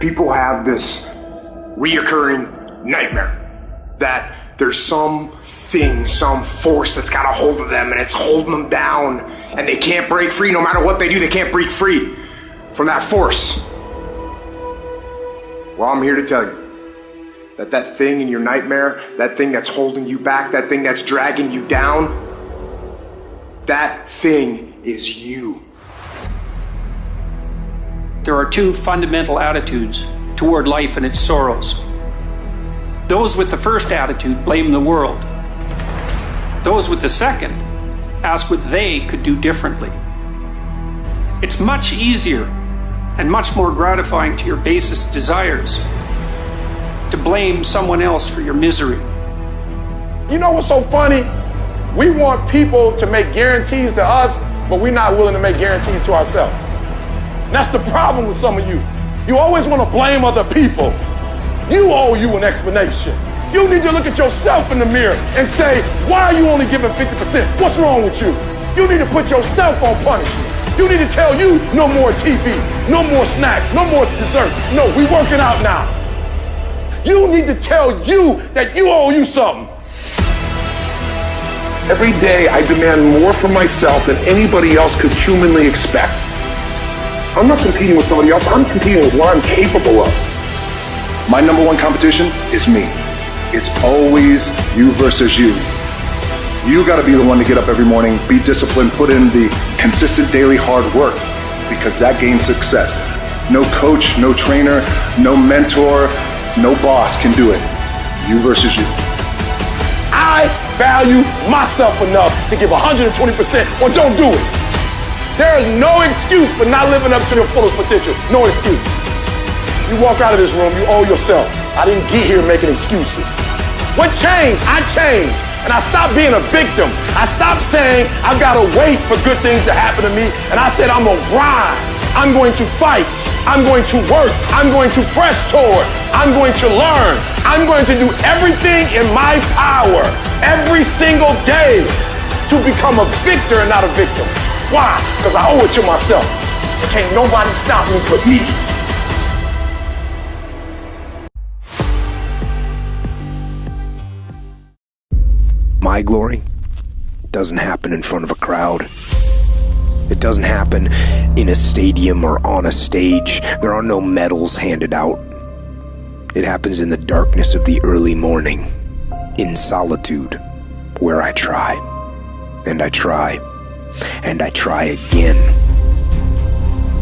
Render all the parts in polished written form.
People have this reoccurring nightmare that there's some thing, some force that's got a hold of them and it's holding them down and they can't break free. No matter what they do, they can't break free from that force. Well, I'm here to tell you that that thing in your nightmare, that thing that's holding you back, that thing that's dragging you down, that thing is you. There are two fundamental attitudes toward life and its sorrows. Those with the first attitude blame the world. Those with the second ask what they could do differently. It's much easier and much more gratifying to your basest desires to blame someone else for your misery. You know what's so funny? We want people to make guarantees to us, but we're not willing to make guarantees to ourselves. And that's the problem with some of you. You always want to blame other people. You owe you an explanation. You need to look at yourself in the mirror and say, why are you only giving 50%? What's wrong with you? You need to put yourself on punishment. You need to tell you no more TV, no more snacks, no more desserts. No, we working out now. You need to tell you that you owe you something. Every day I demand more from myself than anybody else could humanly expect. I'm not competing with somebody else, I'm competing with what I'm capable of. My number one competition is me. It's always you versus you. You gotta be the one to get up every morning, be disciplined, put in the consistent daily hard work, because that gains success. No coach, no trainer, no mentor, no boss can do it. You versus you. I value myself enough to give 120% or don't do it. There is no excuse for not living up to your fullest potential. No excuse. You walk out of this room, you owe yourself. I didn't get here making excuses. What changed? I changed. And I stopped being a victim. I stopped saying I've got to wait for good things to happen to me. And I said I'm going to grind. I'm going to fight. I'm going to work. I'm going to press toward. I'm going to learn. I'm going to do everything in my power every single day to become a victor and not a victim. Why? Because I owe it to myself. Can't nobody stop me but me. My glory doesn't happen in front of a crowd. It doesn't happen in a stadium or on a stage. There are no medals handed out. It happens in the darkness of the early morning, in solitude, where I try, and I try, and I try again,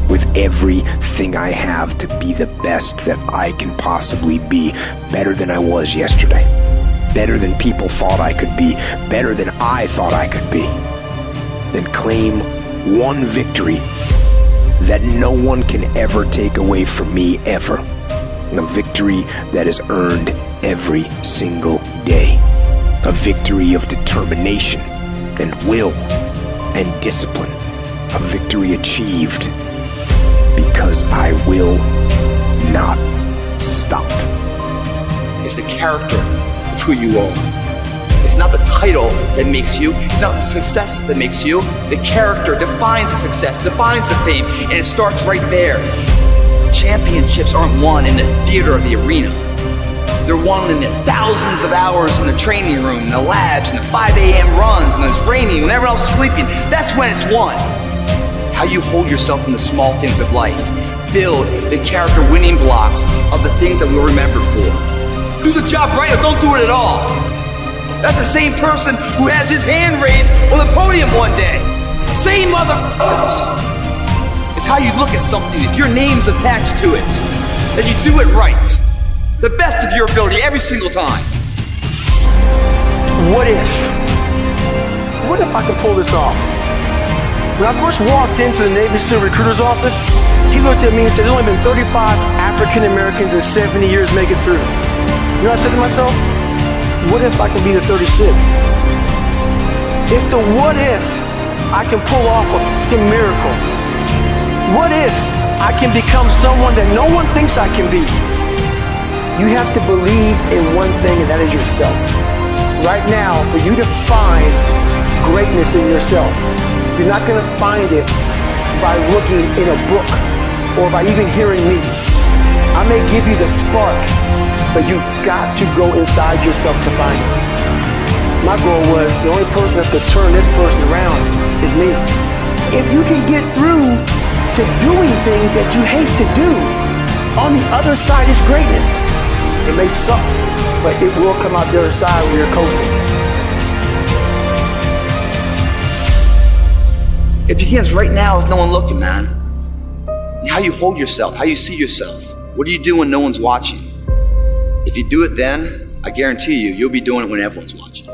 with everything I have to be the best that I can possibly be, better than I was yesterday. Better than people thought I could be, better than I thought I could be. Then claim one victory that no one can ever take away from me, ever. A victory that is earned every single day. A victory of determination and will and discipline. A victory achieved because I will not stop. It's the character of who you are. It's not the title that makes you. It's not the success that makes you. The character defines the success, defines the fame, and it starts right there. Championships aren't won in the theater or the arena. They're won in the thousands of hours in the training room, in the labs, in the 5 a.m. runs, and it's raining when everyone else is sleeping. That's when it's won. How you hold yourself in the small things of life. Build the character winning blocks of the things that we'll remember for. Do the job right or don't do it at all. That's the same person who has his hand raised on the podium one day. Same motherfuckers. It's how you look at something. If your name's attached to it, then you do it right. The best of your ability every single time. What if I could pull this off? When I first walked into the Navy SEAL recruiter's office, he looked at me and said, there's only been 35 African Americans in 70 years make it through. You know what I said to myself? What if I can be the 36th? If the what if I can pull off a fucking miracle? What if I can become someone that no one thinks I can be? You have to believe in one thing, and that is yourself. Right now, for you to find greatness in yourself, you're not going to find it by looking in a book or by even hearing me. I may give you the spark, but you got to go inside yourself to find it. My goal was the only person that's going to turn this person around is me. If you can get through to doing things that you hate to do, on the other side is greatness. It may suck, but it will come out the other side where you're coasting. It begins right now with no one looking, man. And how you hold yourself, how you see yourself. What do you do when no one's watching? If you do it then, I guarantee you, you'll be doing it when everyone's watching.